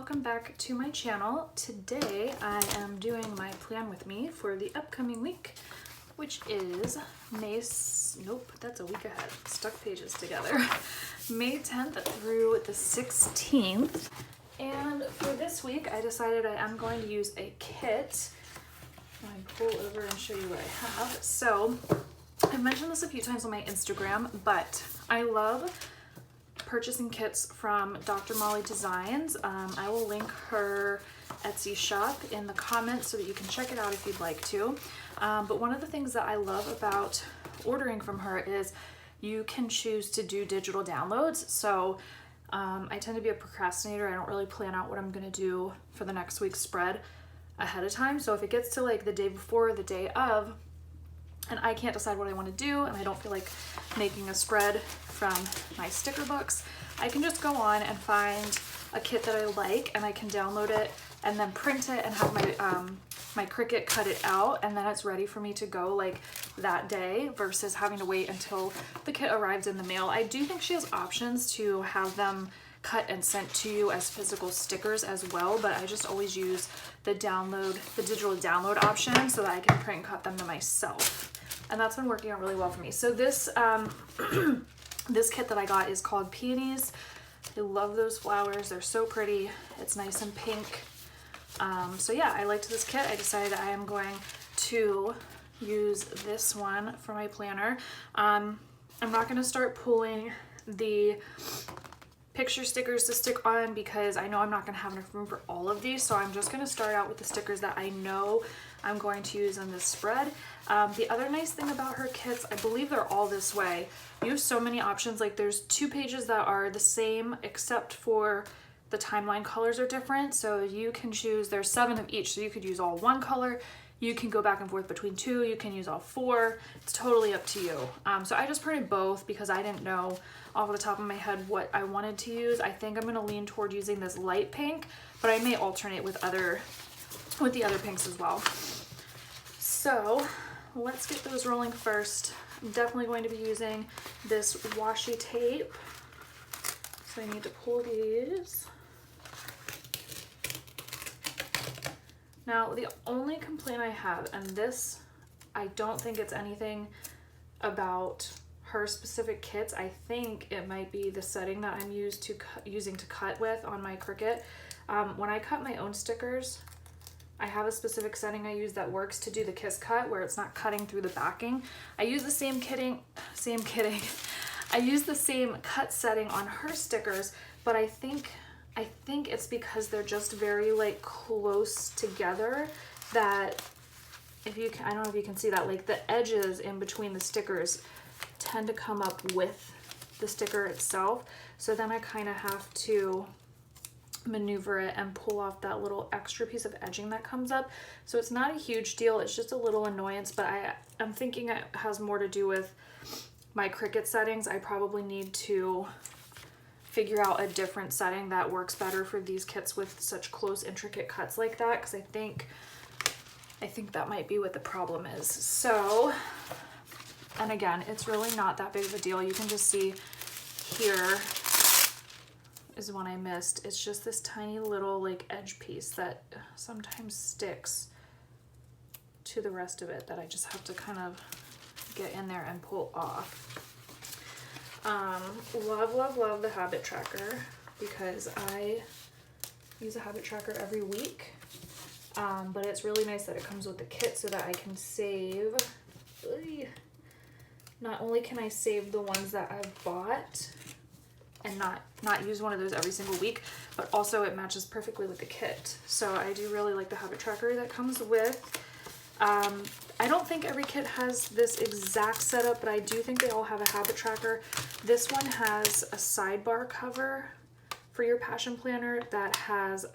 welcome back to my channel. Today I am doing my plan with me for the upcoming week, which is nope, that's a week ahead. Stuck pages together. May 10th through the 16th. And for this week, I decided I am going to use a kit. I'll pull over and show you what I have. So I've mentioned this a few times on my Instagram, but I love purchasing kits from Dr. Molly Designs. I will link her Etsy shop in the comments so that you can check it out if you'd like to. But one of the things that I love about ordering from her is you can choose to do digital downloads. So I tend to be a procrastinator. I don't really plan out what I'm gonna do for the next week's spread ahead of time. So if it gets to like the day before, the day of, and I can't decide what I want to do and I don't feel like making a spread from my sticker books, I can just go on and find a kit that I like and I can download it and then print it and have my Cricut cut it out, and then it's ready for me to go like that day versus having to wait until the kit arrives in the mail. I do think she has options to have them cut and sent to you as physical stickers as well, but I just always use the digital download option so that I can print and cut them to myself. And that's been working out really well for me. So this this kit that I got is called Peonies. I love those flowers. They're so pretty. It's nice and pink. So yeah, I liked this kit. I decided I am going to use this one for my planner. I'm not going to start pulling the picture stickers to stick on because I know I'm not going to have enough room for all of these, so I'm just going to start out with the stickers that I know I'm going to use in this spread. The other nice thing about her kits, I believe they're all this way, you have so many options. Like there's 2 pages that are the same except for the timeline colors are different, so you can choose, there's 7 of each, so you could use all 1 color, you can go back and forth between 2, you can use all 4, it's totally up to you. So I just printed both because I didn't know off the top of my head what I wanted to use. I think I'm going to lean toward using this light pink, but I may alternate with the other pinks as well. So let's get those rolling first. I'm definitely going to be using this washi tape, so I need to pull these. Now, the only complaint I have, and this, I don't think it's anything about her specific kits. I think it might be the setting that I'm using to cut with on my Cricut. When I cut my own stickers, I have a specific setting I use that works to do the kiss cut where it's not cutting through the backing. I use the same I use the same cut setting on her stickers, but I think it's because they're just very like close together that I don't know if you can see that, like the edges in between the stickers tend to come up with the sticker itself. So then I kind of have to maneuver it and pull off that little extra piece of edging that comes up. So it's not a huge deal, it's just a little annoyance, but I'm thinking it has more to do with my Cricut settings. I probably need to figure out a different setting that works better for these kits with such close intricate cuts like that, because I think that might be what the problem is. So, and again, it's really not that big of a deal. You can just see here is one I missed. It's just this tiny little like edge piece that sometimes sticks to the rest of it that I just have to kind of get in there and pull off. Love the habit tracker because I use a habit tracker every week, but it's really nice that it comes with the kit so that I can save. Not only can I save the ones that I've bought and not use one of those every single week, but also it matches perfectly with the kit. So I do really like the habit tracker that comes with. I don't think every kit has this exact setup, but I do think they all have a habit tracker. This one has a sidebar cover for your passion planner that has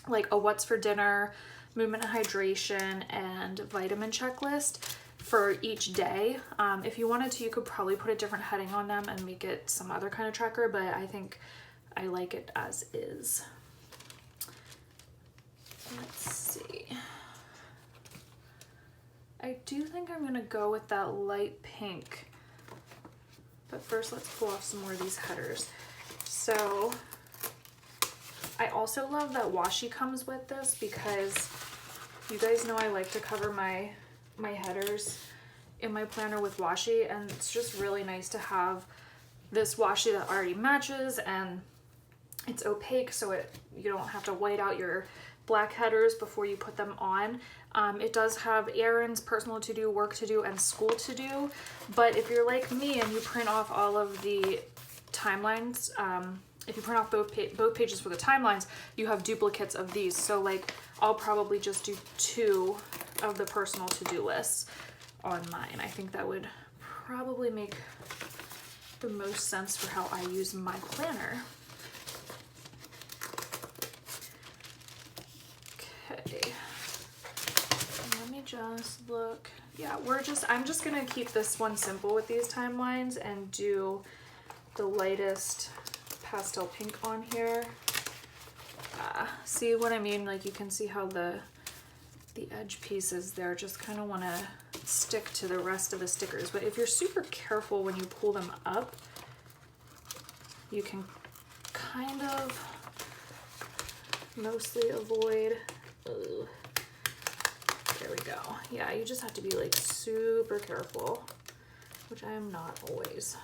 like a what's for dinner, movement and hydration, and vitamin checklist for each day. If you wanted to, you could probably put a different heading on them and make it some other kind of tracker, but I think I like it as is. Let's see. I do think I'm gonna go with that light pink, but first let's pull off some more of these headers. So I also love that washi comes with this because you guys know I like to cover my headers in my planner with washi, and it's just really nice to have this washi that already matches, and it's opaque, so you don't have to white out your black headers before you put them on. It does have errands, personal to do, work to do, and school to do, but if you're like me and you print off all of the timelines, if you print off both pages for the timelines, you have duplicates of these. So like I'll probably just do 2 of the personal to-do lists on mine. I think that would probably make the most sense for how I use my planner. Okay, let me just look. Yeah, I'm just gonna keep this one simple with these timelines and do the lightest pastel pink on here. See what I mean? Like you can see how the edge pieces there just kind of want to stick to the rest of the stickers, but if you're super careful when you pull them up, you can kind of mostly avoid. Ugh. There we go. Yeah, you just have to be like super careful, which I am not always.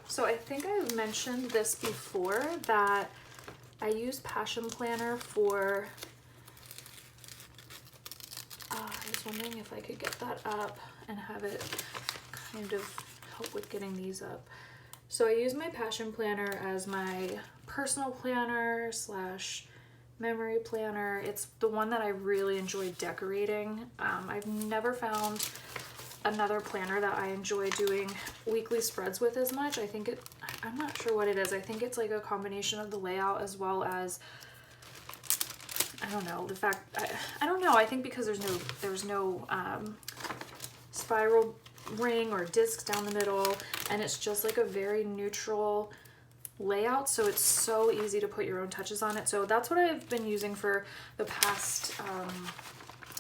So I think I've mentioned this before, that I use Passion Planner for, I was wondering if I could get that up and have it kind of help with getting these up. So I use my Passion Planner as my personal planner slash memory planner. It's the one that I really enjoy decorating. I've never found another planner that I enjoy doing weekly spreads with as much. I'm not sure what it is. I think it's like a combination of the layout as well as, I don't know, the fact, I don't know. I think because there's no spiral ring or discs down the middle, and it's just like a very neutral layout, so it's so easy to put your own touches on it. So that's what I've been using for the past,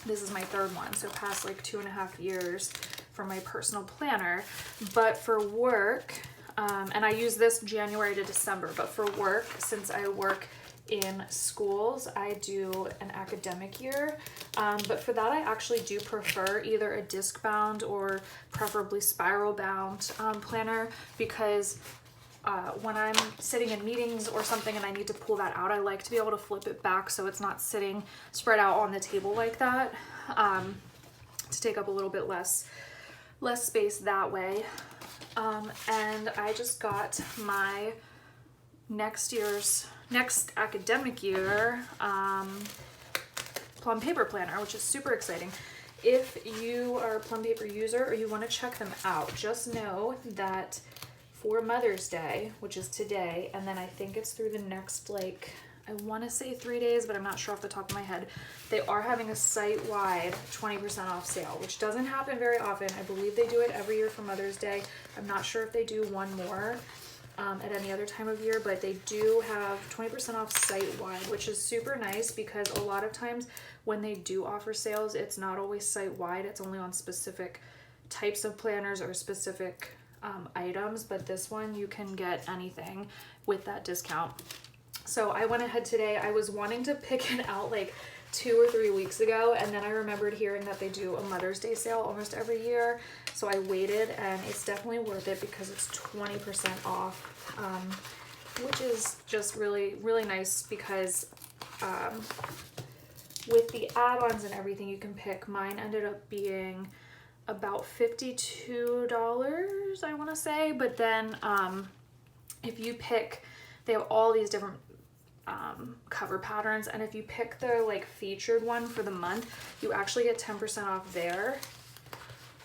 this is my 3rd one, so past like 2.5 years for my personal planner. But for work, and I use this January to December, but for work, since I work in schools, I do an academic year, but for that I actually do prefer either a disc bound or preferably spiral bound planner, because when I'm sitting in meetings or something and I need to pull that out, I like to be able to flip it back so it's not sitting spread out on the table like that, to take up a little bit less space that way. And I just got my next academic year plum paper planner, which is super exciting. If you are a plum paper user or you want to check them out, just know that for Mother's Day, which is today, and then I think it's through the next, like, I want to say 3 days, but I'm not sure off the top of my head, they are having a site-wide 20% off sale, which doesn't happen very often. I believe they do it every year for Mother's Day. I'm not sure if they do one more at any other time of year, but they do have 20% off site-wide, which is super nice, because a lot of times when they do offer sales, it's not always site-wide. It's only on specific types of planners or specific items, but this one you can get anything with that discount. So I went ahead today. I was wanting to pick it out like 2 or 3 weeks ago, and then I remembered hearing that they do a Mother's Day sale almost every year, so I waited, and it's definitely worth it because it's 20% off, which is just really, really nice, because with the add-ons and everything you can pick, mine ended up being about $52, I want to say, but then if you pick, they have all these different cover patterns, and if you pick the like featured one for the month, you actually get 10% off there,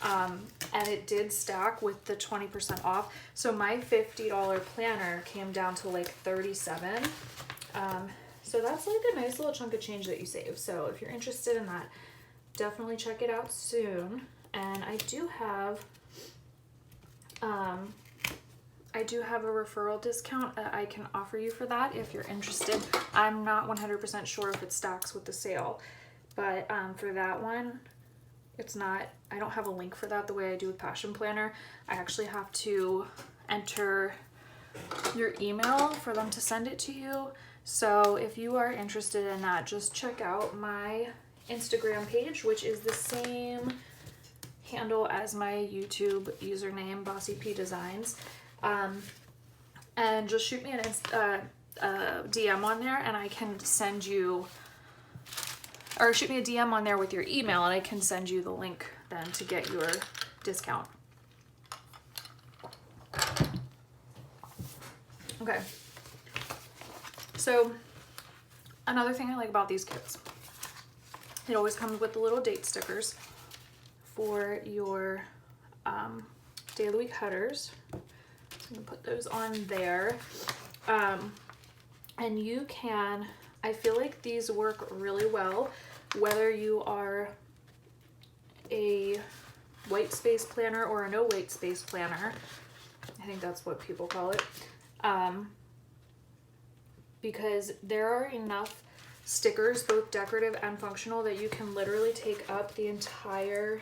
and it did stack with the 20% off, so my $50 planner came down to like $37, so that's like a nice little chunk of change that you save. So if you're interested in that, definitely check it out soon. And I do have a referral discount that I can offer you for that if you're interested. I'm not 100% sure if it stacks with the sale, but for that one, it's not, I don't have a link for that the way I do with Passion Planner. I actually have to enter your email for them to send it to you. So if you are interested in that, just check out my Instagram page, which is the same handle as my YouTube username, Bossy P Designs. And just shoot me an DM on there, and I can send you, or shoot me a DM on there with your email, and I can send you the link then to get your discount. Okay. So another thing I like about these kits, it always comes with the little date stickers for your day of the week headers. So I'm gonna put those on there. And you can, I feel like these work really well, whether you are a white space planner or a no white space planner. I think that's what people call it. Because there are enough stickers, both decorative and functional, that you can literally take up the entire,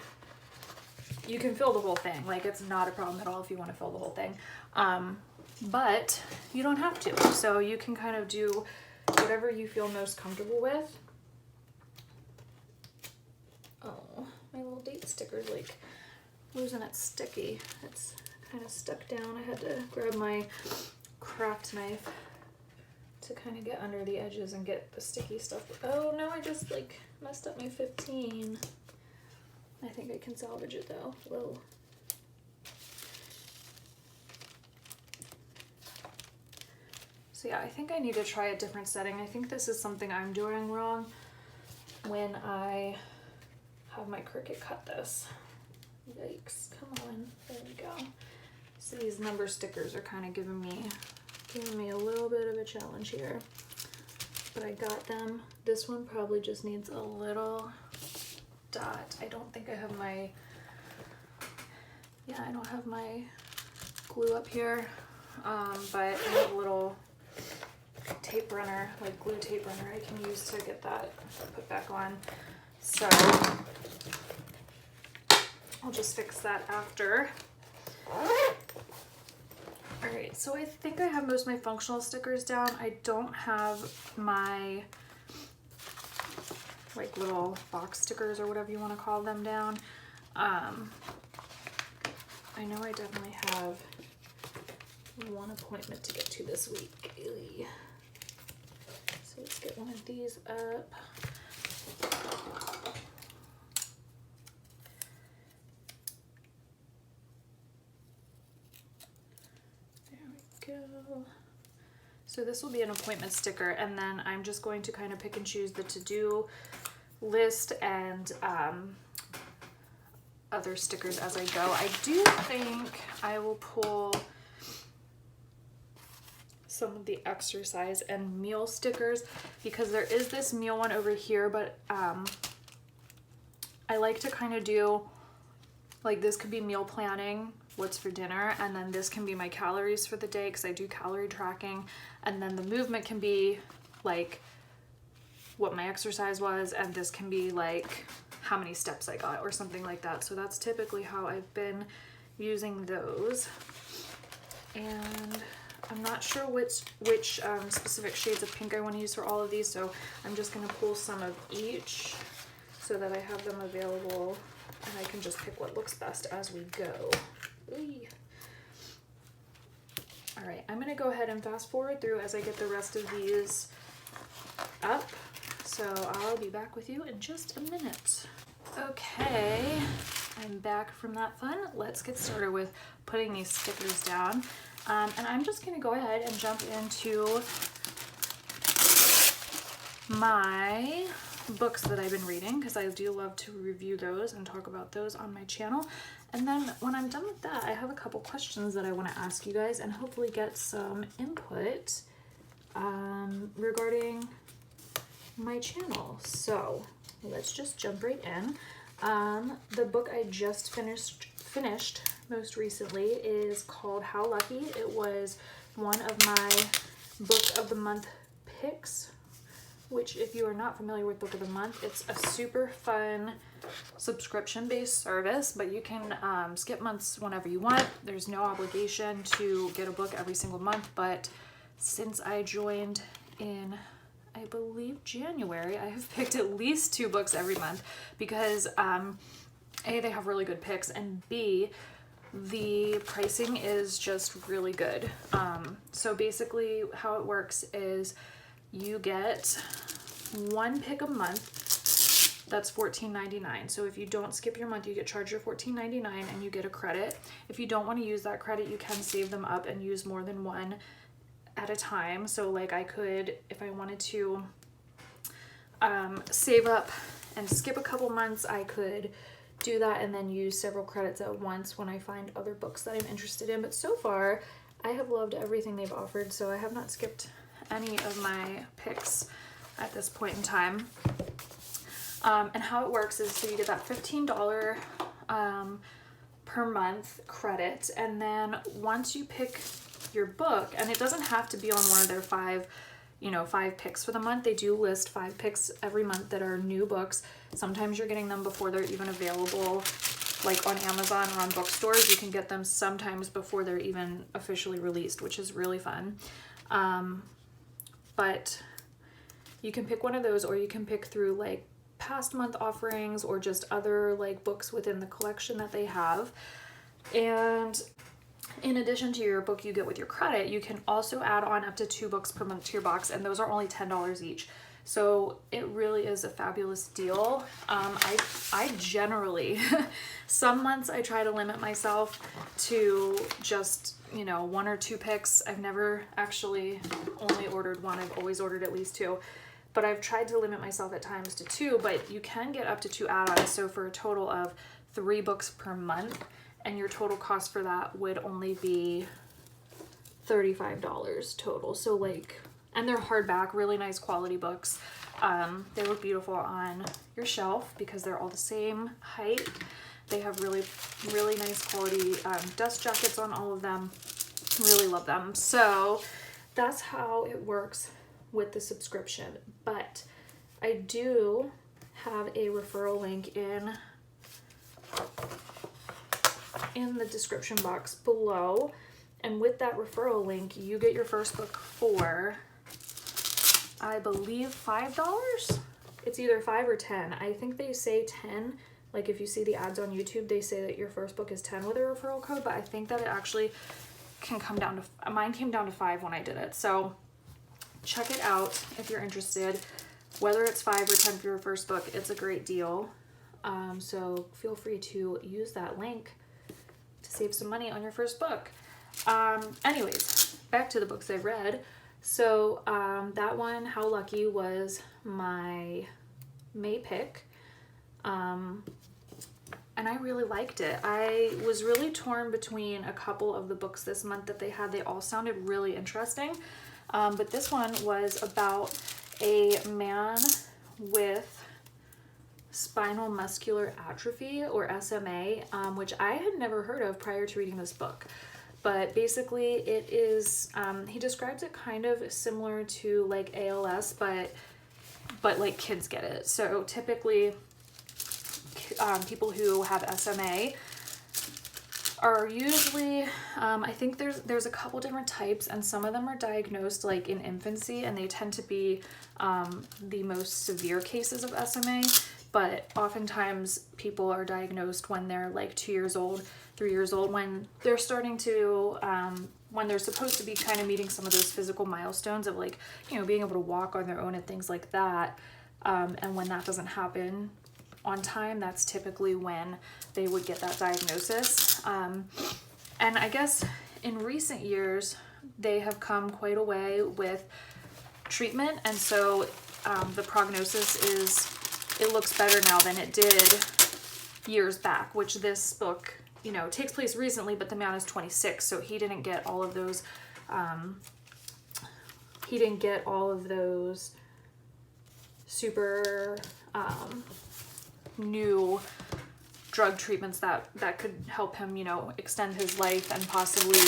you can fill the whole thing. Like, it's not a problem at all if you want to fill the whole thing. But you don't have to. So you can kind of do whatever you feel most comfortable with. Oh, my little date sticker's like losing its sticky. It's kind of stuck down. I had to grab my craft knife to kind of get under the edges and get the sticky stuff. Oh no, I just like messed up my 15. I think I can salvage it though. Whoa. So yeah, I think I need to try a different setting. I think this is something I'm doing wrong when I have my Cricut cut this. Yikes, come on, there we go. So these number stickers are kind of giving me a little bit of a challenge here, but I got them. This one probably just needs a little dot. I don't think I have my, I don't have my glue up here, but I have a little tape runner, like glue tape runner I can use to get that put back on. So I'll just fix that after. Alright, so I think I have most of my functional stickers down. I don't have my like little box stickers or whatever you want to call them down. I know I definitely have one appointment to get to this week. So let's get one of these up. Go. So this will be an appointment sticker, and then I'm just going to kind of pick and choose the to-do list and other stickers as I go. I do think I will pull some of the exercise and meal stickers, because there is this meal one over here, but I like to kind of do, like, this could be meal planning, what's for dinner, and then this can be my calories for the day because I do calorie tracking, and then the movement can be like what my exercise was, and this can be like how many steps I got or something like that. So that's typically how I've been using those. And I'm not sure which specific shades of pink I want to use for all of these, so I'm just going to pull some of each so that I have them available and I can just pick what looks best as we go. Alright, I'm going to go ahead and fast forward through as I get the rest of these up. So I'll be back with you in just a minute. Okay, I'm back from that fun. Let's get started with putting these stickers down. And I'm just going to go ahead and jump into my books that I've been reading, because I do love to review those and talk about those on my channel. And then when I'm done with that, I have a couple questions that I want to ask you guys and hopefully get some input regarding my channel. So let's just jump right in. The book I just finished most recently is called How Lucky. It was one of my book of the month picks which if you are not familiar with Book of the Month, it's a super fun subscription-based service, but you can skip months whenever you want. There's no obligation to get a book every single month, but since I joined in, I believe, January, I have picked at least 2 books every month because A, they have really good picks, and B, the pricing is just really good. So basically how it works is you get 1 pick a month. That's $14.99. So if you don't skip your month, you get charged your $14.99 and you get a credit. If you don't want to use that credit, you can save them up and use more than one at a time. So like I could, if I wanted to save up and skip a couple months, I could do that and then use several credits at once when I find other books that I'm interested in. But so far, I have loved everything they've offered, so I have not skipped any of my picks at this point in time. And how it works is, so you get that $15 per month credit, and then once you pick your book, and it doesn't have to be on one of their 5 picks for the month. They do list 5 picks every month that are new books. Sometimes you're getting them before they're even available, like on Amazon or on bookstores. You can get them sometimes before they're even officially released, which is really fun. But you can pick one of those, or you can pick through like past month offerings or just other like books within the collection that they have. And in addition to your book you get with your credit, you can also add on up to 2 books per month to your box, and those are only $10 each. So it really is a fabulous deal. I generally, some months I try to limit myself to just, 1 or 2 picks. I've never actually only ordered 1. I've always ordered at least 2. But I've tried to limit myself at times to 2, but you can get up to 2 add-ons. So for a total of 3 books per month, and your total cost for that would only be $35 total. So like, and they're hardback, really nice quality books. They look beautiful on your shelf because they're all the same height. They have really, really nice quality dust jackets on all of them. Really love them. So that's how it works with the subscription. But I do have a referral link in the description box below, and with that referral link you get your first book for, I believe, $5. It's either 5 or 10. I think they say 10. Like if you see the ads on YouTube, they say that your first book is 10 with a referral code, but I think that it actually can come down to, mine came down to 5 when I did it. So check it out if you're interested. Whether it's 5 or 10 for your first book, it's a great deal. So feel free to use that link to save some money on your first book. Anyways, back to the books I've read. So that one, How Lucky, was my May pick. And I really liked it. I was really torn between a couple of the books this month that they had. They all sounded really interesting. But this one was about a man with spinal muscular atrophy, or SMA, which I had never heard of prior to reading this book. But basically it is, he describes it kind of similar to like ALS, but like kids get it. So typically people who have SMA are usually, I think there's a couple different types, and some of them are diagnosed like in infancy, and they tend to be the most severe cases of SMA. But oftentimes people are diagnosed when they're like 2 years old, 3 years old, when they're starting to, when they're supposed to be kind of meeting some of those physical milestones of like, being able to walk on their own and things like that. And when that doesn't happen on time, that's typically when they would get that diagnosis. And I guess in recent years, they have come quite a way with treatment. And so the prognosis is, it looks better now than it did years back, which this book, takes place recently, but the man is 26, so he didn't get all of those, super new drug treatments that could help him, extend his life and possibly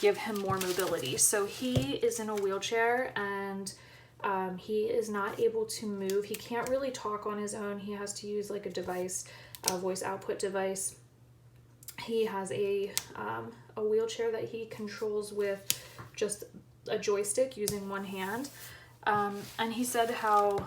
give him more mobility. So he is in a wheelchair, and He is not able to move. He can't really talk on his own. He has to use like a device, a voice output device. He has a wheelchair that he controls with just a joystick using one hand. And he said how,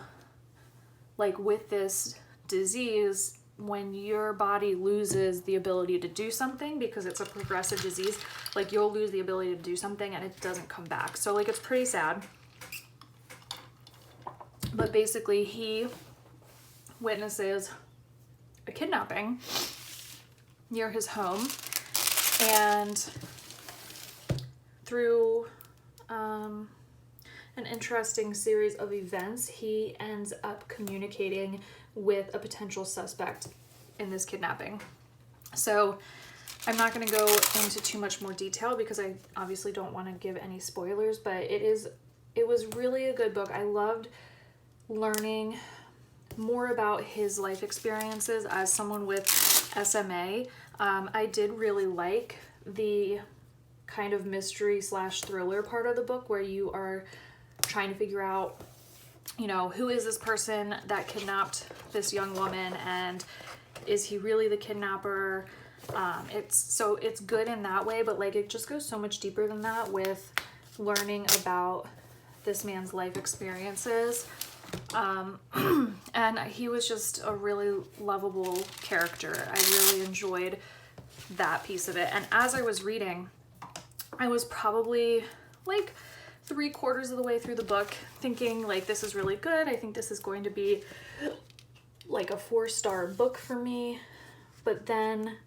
like, with this disease, when your body loses the ability to do something, because it's a progressive disease, like, you'll lose the ability to do something and it doesn't come back. So, like, it's pretty sad. But basically, he witnesses a kidnapping near his home, and through an interesting series of events, he ends up communicating with a potential suspect in this kidnapping. So I'm not going to go into too much more detail because I obviously don't want to give any spoilers, but it was really a good book. I loved learning more about his life experiences as someone with SMA. I did really like the kind of mystery / thriller part of the book where you are trying to figure out, you know, who is this person that kidnapped this young woman, and is he really the kidnapper? It's good in that way, but like it just goes so much deeper than that with learning about this man's life experiences. And he was just a really lovable character. I really enjoyed that piece of it. And as I was reading, I was probably like 3/4 of the way through the book thinking like, this is really good. I think this is going to be like a 4-star book for me. But then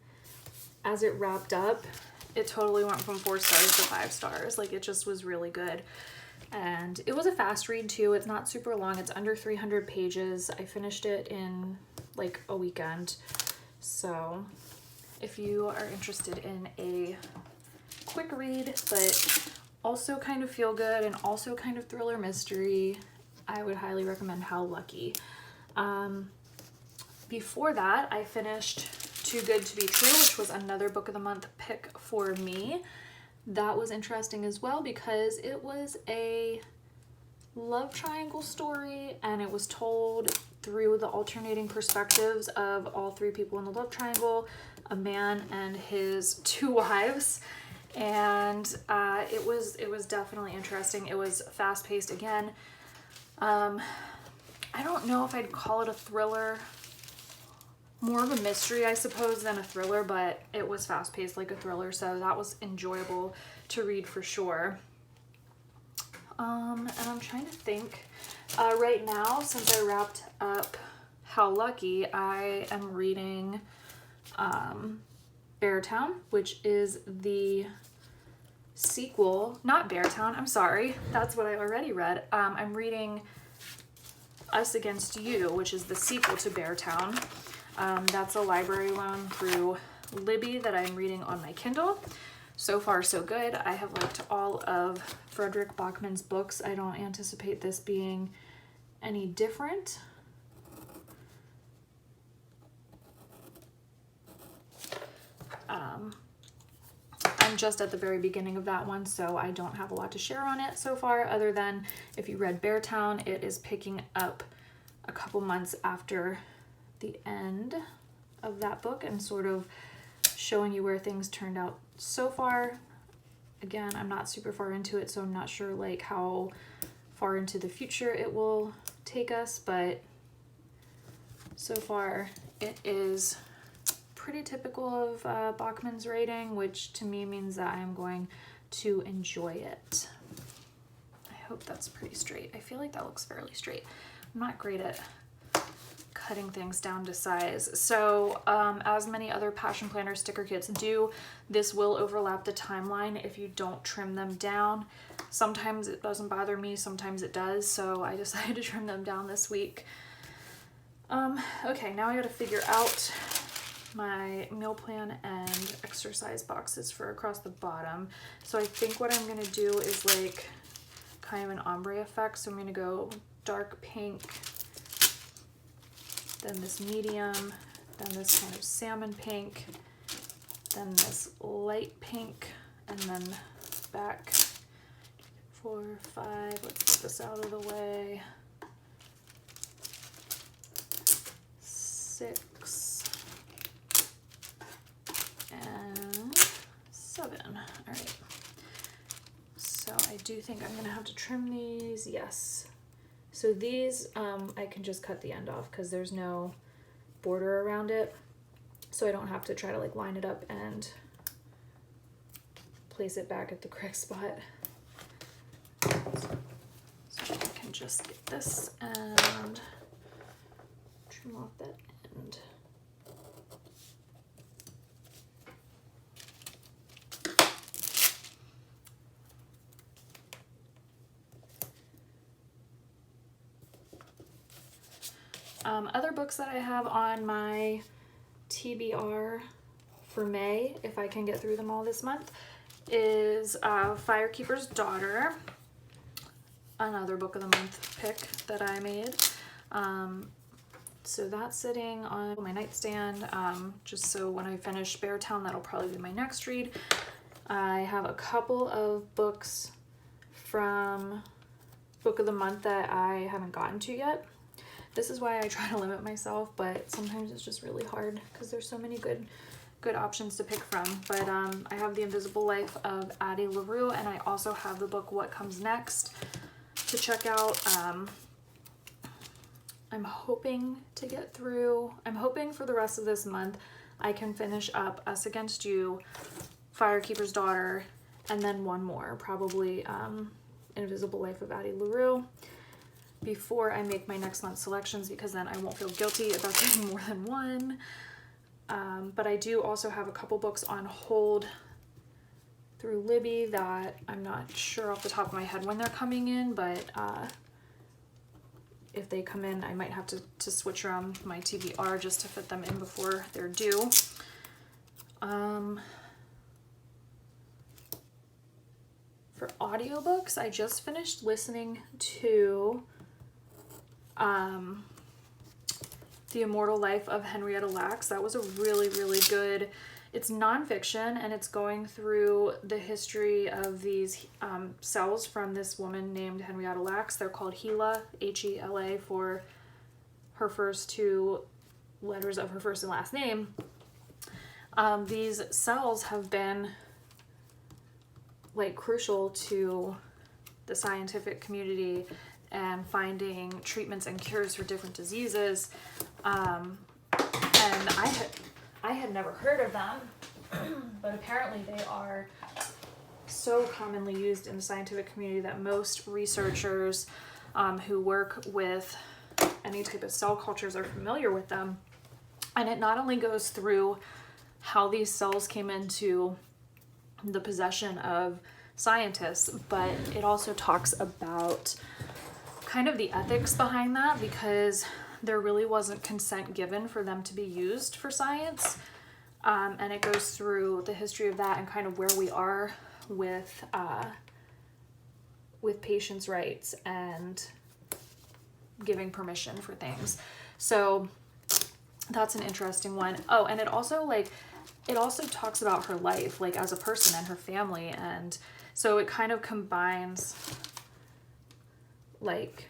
as it wrapped up, it totally went from 4 stars to 5 stars. Like, it just was really good. And it was a fast read too. It's not super long. It's under 300 pages. I finished it in like a weekend. So if you are interested in a quick read, but also kind of feel good and also kind of thriller mystery, I would highly recommend How Lucky. Before that, I finished Too Good to Be True, which was another book of the month pick for me. That was interesting as well because it was a love triangle story, and it was told through the alternating perspectives of all 3 people in the love triangle, a man and his 2 wives. And it was definitely interesting. It was fast-paced again. I don't know if I'd call it a thriller. More of a mystery, I suppose, than a thriller, but it was fast-paced like a thriller, so that was enjoyable to read for sure. And I'm trying to think. Right now, since I wrapped up How Lucky, I am reading Beartown, which is the sequel. Not Beartown, I'm sorry. That's what I already read. I'm reading Us Against You, which is the sequel to Beartown. That's a library loan through Libby that I'm reading on my Kindle. So far, so good. I have liked all of Fredrik Backman's books. I don't anticipate this being any different. I'm just at the very beginning of that one, so I don't have a lot to share on it so far, other than if you read Beartown, it is picking up a couple months after the end of that book and sort of showing you where things turned out so far. Again, I'm not super far into it, so I'm not sure like how far into the future it will take us, but so far it is pretty typical of Backman's rating, which to me means that I am going to enjoy it. I hope that's pretty straight. I feel like that looks fairly straight. I'm not great at cutting things down to size. So as many other Passion Planner sticker kits do, this will overlap the timeline if you don't trim them down. Sometimes it doesn't bother me, sometimes it does, so I decided to trim them down this week. Okay, now I gotta figure out my meal plan and exercise boxes for across the bottom. So I think what I'm gonna do is like kind of an ombre effect. So I'm gonna go dark pink, then this medium, then this kind of salmon pink, then this light pink, and then back 4, 5, let's this out of the way. 6 and 7. All right. So I do think I'm gonna have to trim these. Yes. So these I can just cut the end off because there's no border around it. So I don't have to try to like line it up and place it back at the correct spot. So I can just get this and trim off that end. Other books that I have on my TBR for May, if I can get through them all this month, is Firekeeper's Daughter, another book of the month pick that I made. So that's sitting on my nightstand, just so when I finish Beartown, that'll probably be my next read. I have a couple of books from book of the month that I haven't gotten to yet. This is why I try to limit myself, but sometimes it's just really hard because there's so many good options to pick from. But I have The Invisible Life of Addie LaRue, and I also have the book What Comes Next to check out. I'm hoping to get through, I'm hoping for the rest of this month I can finish up Us Against You, Firekeeper's Daughter, and then one more, probably Invisible Life of Addie LaRue, before I make my next month's selections, because then I won't feel guilty about getting more than one. But I do also have a couple books on hold through Libby that I'm not sure off the top of my head when they're coming in, but if they come in, I might have to switch around my TBR just to fit them in before they're due. For audiobooks, I just finished listening to The Immortal Life of Henrietta Lacks. That was a really, really good, it's nonfiction, and it's going through the history of these cells from this woman named Henrietta Lacks. They're called HeLa, H-E-L-A, for her first 2 letters of her first and last name. These cells have been like crucial to the scientific community and finding treatments and cures for different diseases. And I had never heard of them, but apparently they are so commonly used in the scientific community that most researchers who work with any type of cell cultures are familiar with them. And it not only goes through how these cells came into the possession of scientists, but it also talks about kind of the ethics behind that, because there really wasn't consent given for them to be used for science. And it goes through the history of that and kind of where we are with patients' rights and giving permission for things. So that's an interesting one. Oh, and it also talks about her life, like as a person and her family. And so it kind of combines like,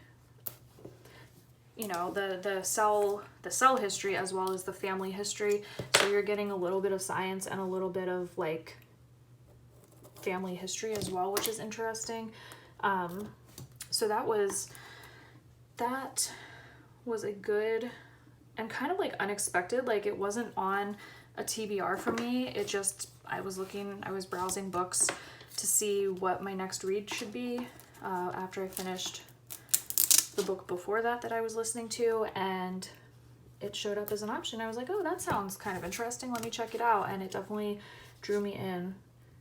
you know, the cell history as well as the family history. So you're getting a little bit of science and a little bit of like family history as well, which is interesting. So that was a good and kind of like unexpected. Like it wasn't on a TBR for me. It just, I was browsing books to see what my next read should be after I finished the book before that I was listening to, and it showed up as an option. I was like, oh, that sounds kind of interesting. Let me check it out. And it definitely drew me in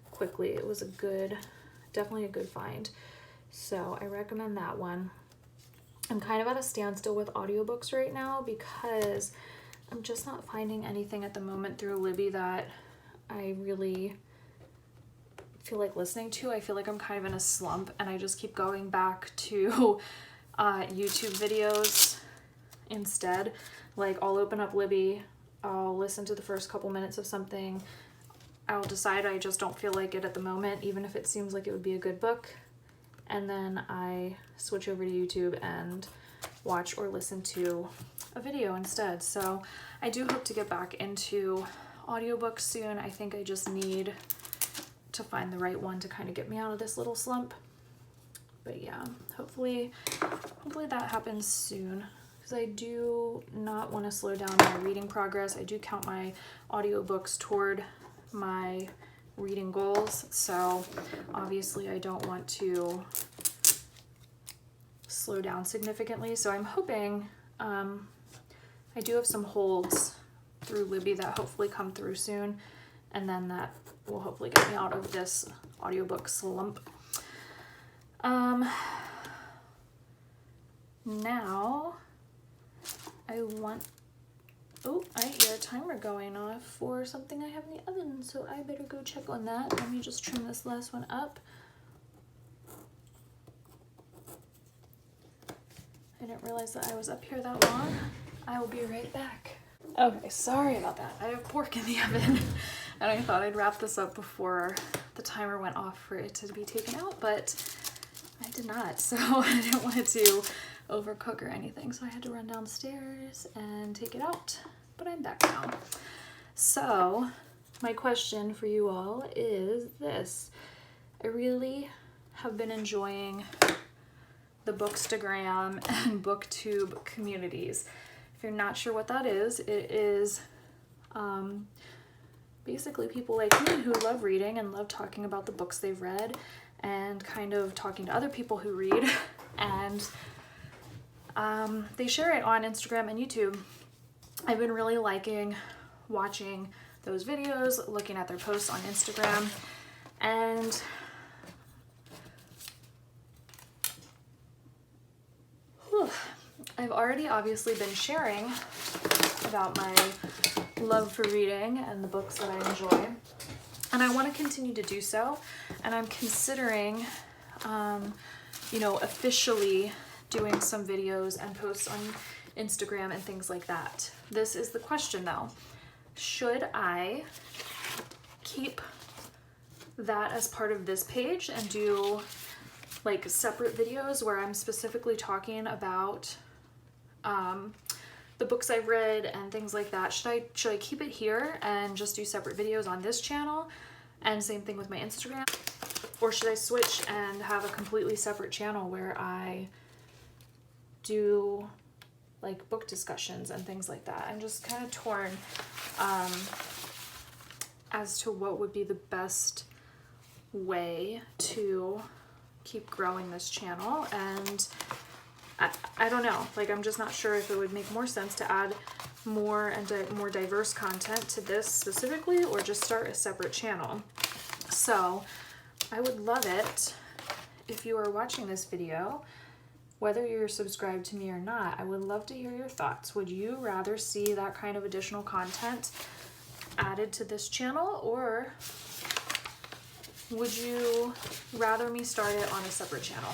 quickly. It was definitely a good find. So I recommend that one. I'm kind of at a standstill with audiobooks right now because I'm just not finding anything at the moment through Libby that I really feel like listening to. I feel like I'm kind of in a slump, and I just keep going back to YouTube videos instead. Like I'll open up Libby, I'll listen to the first couple minutes of something, I'll decide I just don't feel like it at the moment, even if it seems like it would be a good book, and then I switch over to YouTube and watch or listen to a video instead. So I do hope to get back into audiobooks soon. I think I just need to find the right one to kind of get me out of this little slump. But yeah, hopefully that happens soon, because I do not want to slow down my reading progress. I do count my audiobooks toward my reading goals, so obviously I don't want to slow down significantly. So I'm hoping, I do have some holds through Libby that hopefully come through soon, and then that will hopefully get me out of this audiobook slump. Now I want, oh, I hear a timer going off for something I have in the oven, so I better go check on that. Let me just trim this last one up. I didn't realize that I was up here that long. I will be right back. Okay, sorry about that. I have pork in the oven, and I thought I'd wrap this up before the timer went off for it to be taken out, but I did not, so I didn't want it to overcook or anything, so I had to run downstairs and take it out, but I'm back now. So my question for you all is this. I really have been enjoying the Bookstagram and BookTube communities. If you're not sure what that is, it is basically people like me who love reading and love talking about the books they've read and kind of talking to other people who read, and they share it on Instagram and YouTube. I've been really liking watching those videos, looking at their posts on Instagram, and I've already obviously been sharing about my love for reading and the books that I enjoy, and I want to continue to do so, and I'm considering officially doing some videos and posts on Instagram and things like that. This is the question though. Should I keep that as part of this page and do like separate videos where I'm specifically talking about the books I've read and things like that? Should I keep it here and just do separate videos on this channel, and same thing with my Instagram? Or should I switch and have a completely separate channel where I do like book discussions and things like that? I'm just kind of torn as to what would be the best way to keep growing this channel, and I don't know, like I'm just not sure if it would make more sense to add more and more diverse content to this specifically, or just start a separate channel. So I would love it if you are watching this video, whether you're subscribed to me or not. I would love to hear your thoughts. Would you rather see that kind of additional content added to this channel, or would you rather me start it on a separate channel?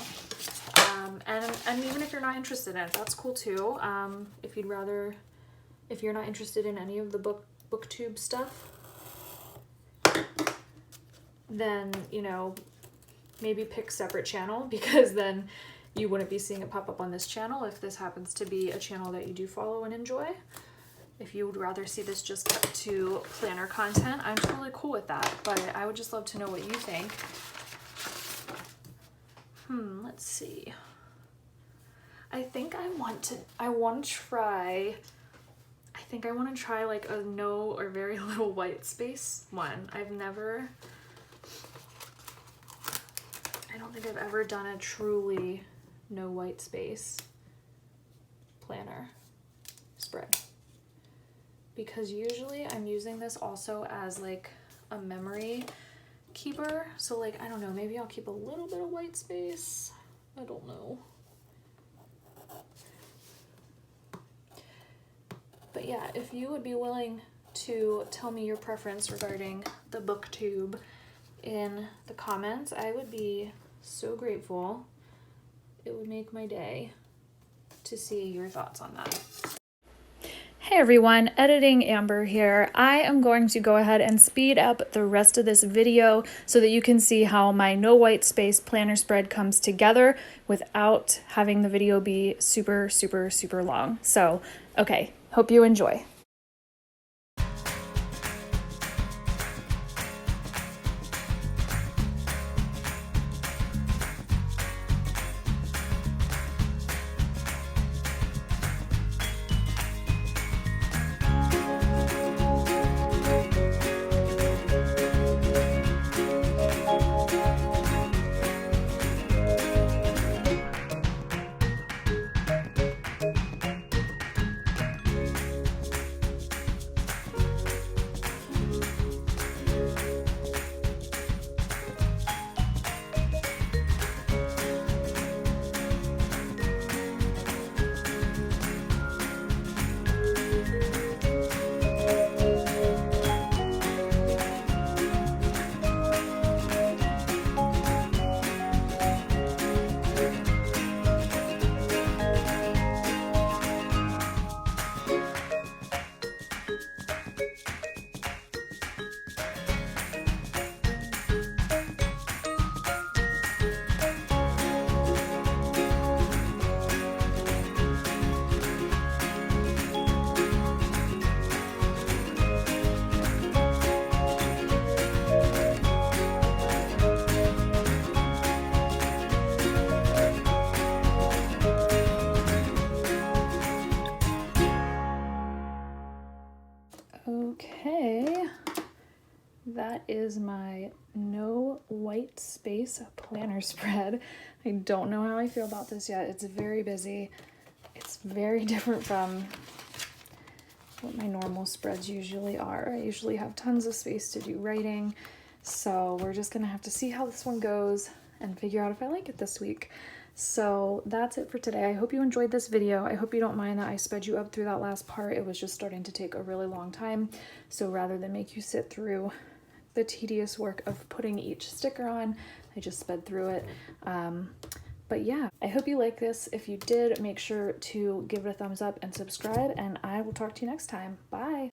And even if you're not interested in it, that's cool too. If you're not interested in any of the BookTube stuff, then, maybe pick separate channel, because then you wouldn't be seeing it pop up on this channel if this happens to be a channel that you do follow and enjoy. If you would rather see this just cut to planner content, I'm totally cool with that, but I would just love to know what you think. Let's see. I think I want to try like a no or very little white space one. I don't think I've ever done a truly no white space planner spread, because usually I'm using this also as like a memory keeper. So like, I don't know, maybe I'll keep a little bit of white space. I don't know. But yeah, if you would be willing to tell me your preference regarding the BookTube in the comments, I would be so grateful. It would make my day to see your thoughts on that. Hey everyone, Editing Amber here. I am going to go ahead and speed up the rest of this video so that you can see how my no white space planner spread comes together without having the video be super long. So, okay, hope you enjoy. Okay, that is my no white space planner spread. I don't know how I feel about this yet. It's very busy. It's very different from what my normal spreads usually are. I usually have tons of space to do writing, so we're just gonna have to see how this one goes and figure out if I like it this week. So that's it for today. I hope you enjoyed this video. I hope you don't mind that I sped you up through that last part. It was just starting to take a really long time. So rather than make you sit through the tedious work of putting each sticker on, I just sped through it. But yeah, I hope you like this. If you did, make sure to give it a thumbs up and subscribe, and I will talk to you next time. Bye.